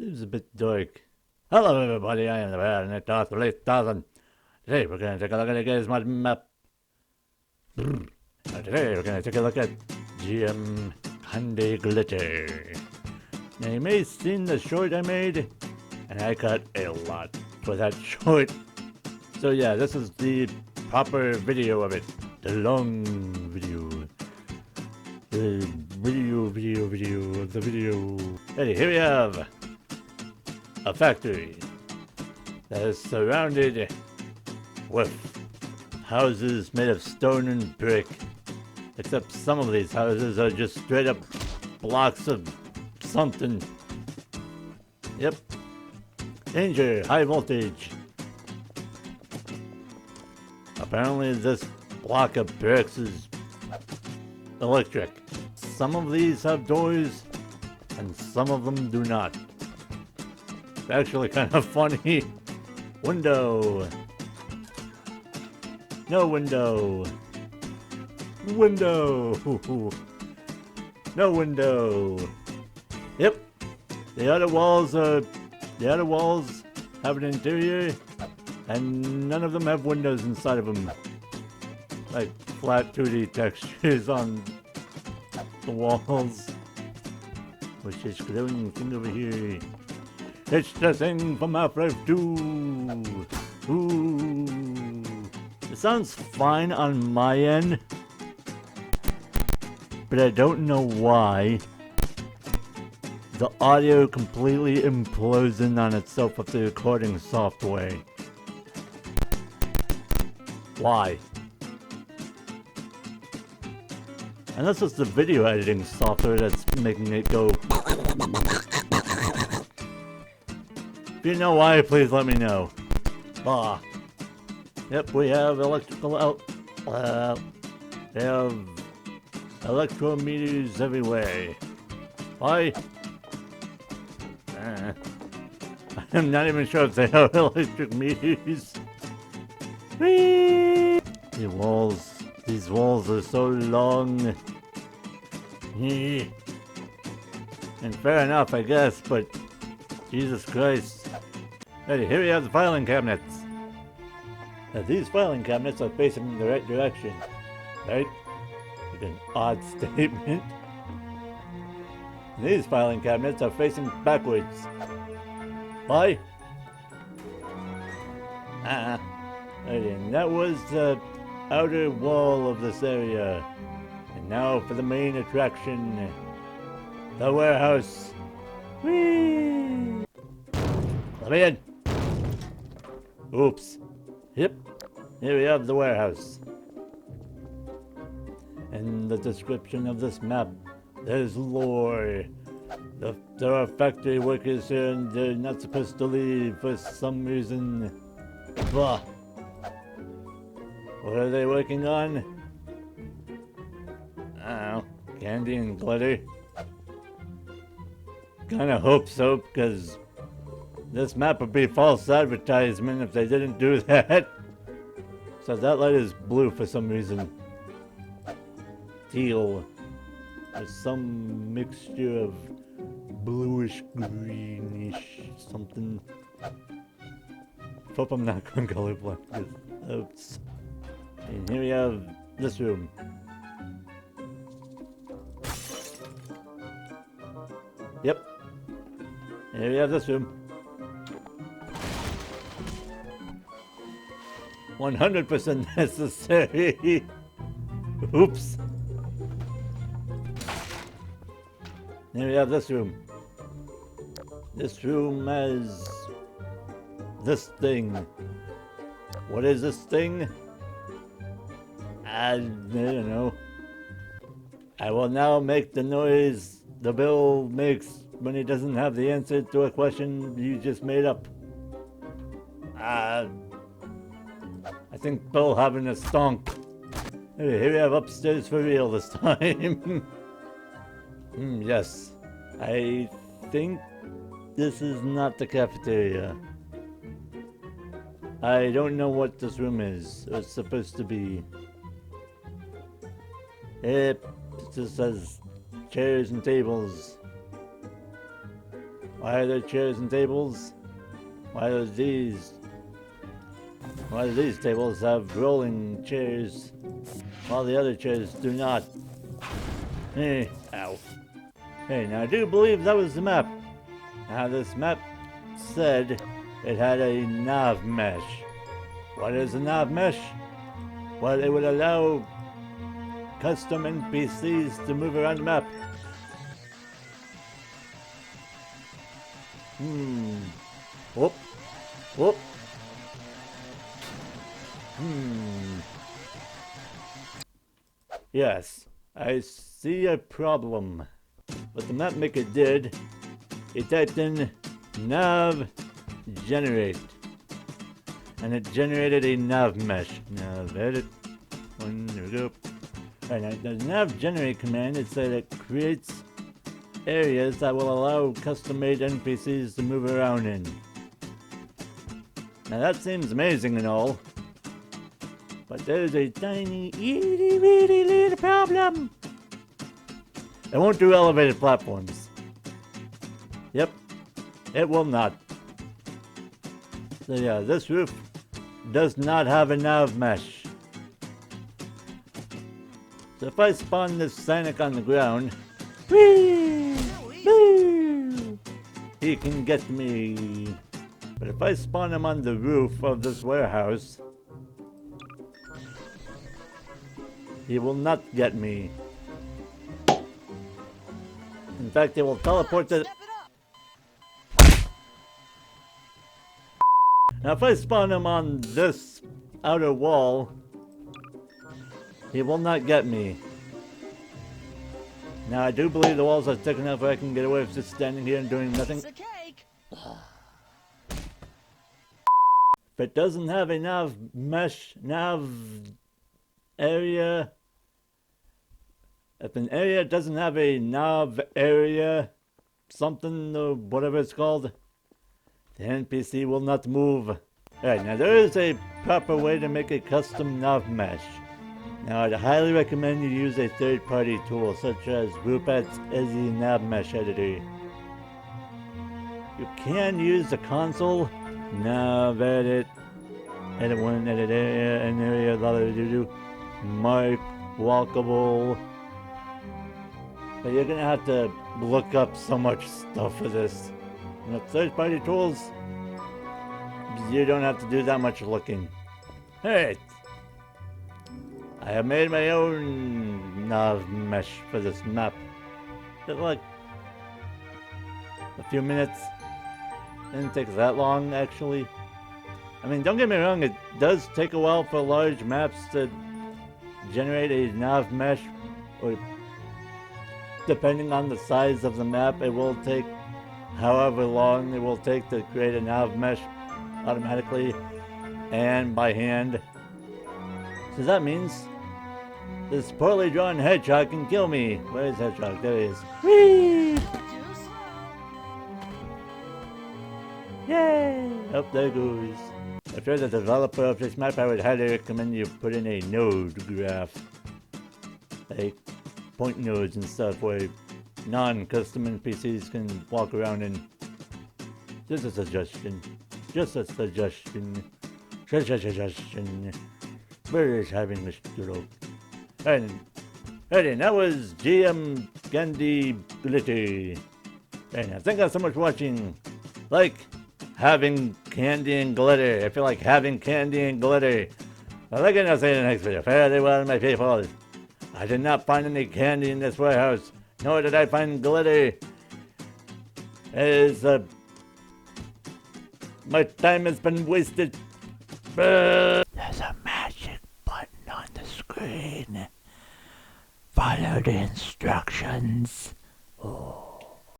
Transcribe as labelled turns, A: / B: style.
A: It was a bit dark. Hello everybody, I am the Bear, and it's Arthur 8000. Today we're going to take a look at the Gizmo map. And today we're going to take a look at GM Candyglitter. Now you may have seen the short I made, and I cut a lot for that short. So yeah, this is the proper video of it. The long video. The video of the video. Hey, here we have a factory that is surrounded with houses made of stone and brick. Except some of these houses are just straight up blocks of something. Yep. Danger, high voltage. Apparently this block of bricks is electric. Some of these have doors and some of them do not. It's actually kind of funny. Window. No window. Window. No window. Yep. The other walls have an interior, and none of them have windows inside of them. Like flat 2D textures on the walls. What's this glowing thing over here? It's the thing from Half-Life 2! Ooh. It sounds fine on my end, but I don't know why the audio completely implodes in on itself with the recording software. Why? Unless it's the video editing software that's making it go. If you know why, please let me know. Ah. Yep, we have electrical out. They have electrometers everywhere. Why? I'm not even sure if they have electric meters. Whee! These walls are so long. And fair enough, I guess, but Jesus Christ. Hey, here we have the filing cabinets. Now these filing cabinets are facing in the right direction, right? Like an odd statement. And these filing cabinets are facing backwards. Why? And that was the outer wall of this area. And now for the main attraction, the warehouse. Whee! Let me in. Oops. Yep. Here we have the warehouse. In the description of this map, there's lore. There are factory workers here and they're not supposed to leave for some reason. Bah. What are they working on? I don't know. Candy and glitter? Kinda hope so, because this map would be false advertisement if they didn't do that. So that light is blue for some reason. Teal. There's some mixture of bluish, greenish, something. Hope I'm not going colorblind. Oops. And here we have this room. Yep. Here we have this room. 100% necessary. Oops. Here we have this room. This room has this thing. What is this thing? I don't know. I will now make the noise the Bill makes when he doesn't have the answer to a question you just made up. I think Bill having a stonk. Here we have upstairs for real this time. Yes. I think this is not the cafeteria. I don't know what this room is. It's supposed to be. It just says chairs and tables. Why are there chairs and tables? Why do these tables have rolling chairs while the other chairs do not? Ow. Hey, now I do believe that was the map. Now this map said it had a nav mesh. What is a nav mesh? Well, it would allow custom NPCs to move around the map. Whoop. Whoop. Yes, I see a problem. What the map maker did, he typed in nav generate. And it generated a nav mesh. Nav edit. There we go. Alright, now the nav generate command, it said it creates areas that will allow custom-made NPCs to move around in. Now that seems amazing and all, but there's a tiny, itty bitty little problem. It won't do elevated platforms. Yep, it will not. So yeah, this roof does not have a nav mesh. So if I spawn this Sonic on the ground, whee, whee, he can get me. But if I spawn him on the roof of this warehouse, he will not get me. In fact, he will teleport to... Now if I spawn him on this outer wall, he will not get me. Now I do believe the walls are thick enough where I can get away with just standing here and doing nothing.
B: It's a cake.
A: If it doesn't have a nav mesh, nav area, if an area doesn't have a nav area, something or whatever it's called, the NPC will not move. Alright, now there is a proper way to make a custom nav mesh. Now I'd highly recommend you use a third-party tool such as Rupat's Ezzy Nav Mesh Editor. You can use the console, nav edit, edit one, edit area, an area, mark, walkable. But you're gonna have to look up so much stuff for this. And with third-party tools, you don't have to do that much looking. Hey! I have made my own nav mesh for this map. Took like a few minutes. Didn't take that long, actually. I mean, don't get me wrong, it does take a while for large maps to generate a nav mesh, or depending on the size of the map, it will take however long it will take to create a nav mesh automatically and by hand. So that means this poorly drawn hedgehog can kill me. Where is hedgehog? There he is. Whee! Yay! Up there goes. If you're the developer of this map, I would highly recommend you put in a node graph. Like point nodes and stuff where non-custom NPCs can walk around in. Just a suggestion. Just a suggestion. Suggestion. Where is having this stroke? And that was GM Candyglitter. And thank you so much for watching. Like having candy and glitter. I feel like having candy and glitter. Well, again, I'll see you in the next video. Fairly well, my people. I did not find any candy in this warehouse, nor did I find glitter. My time has been wasted. There's a magic button on the screen. Follow the instructions. Oh.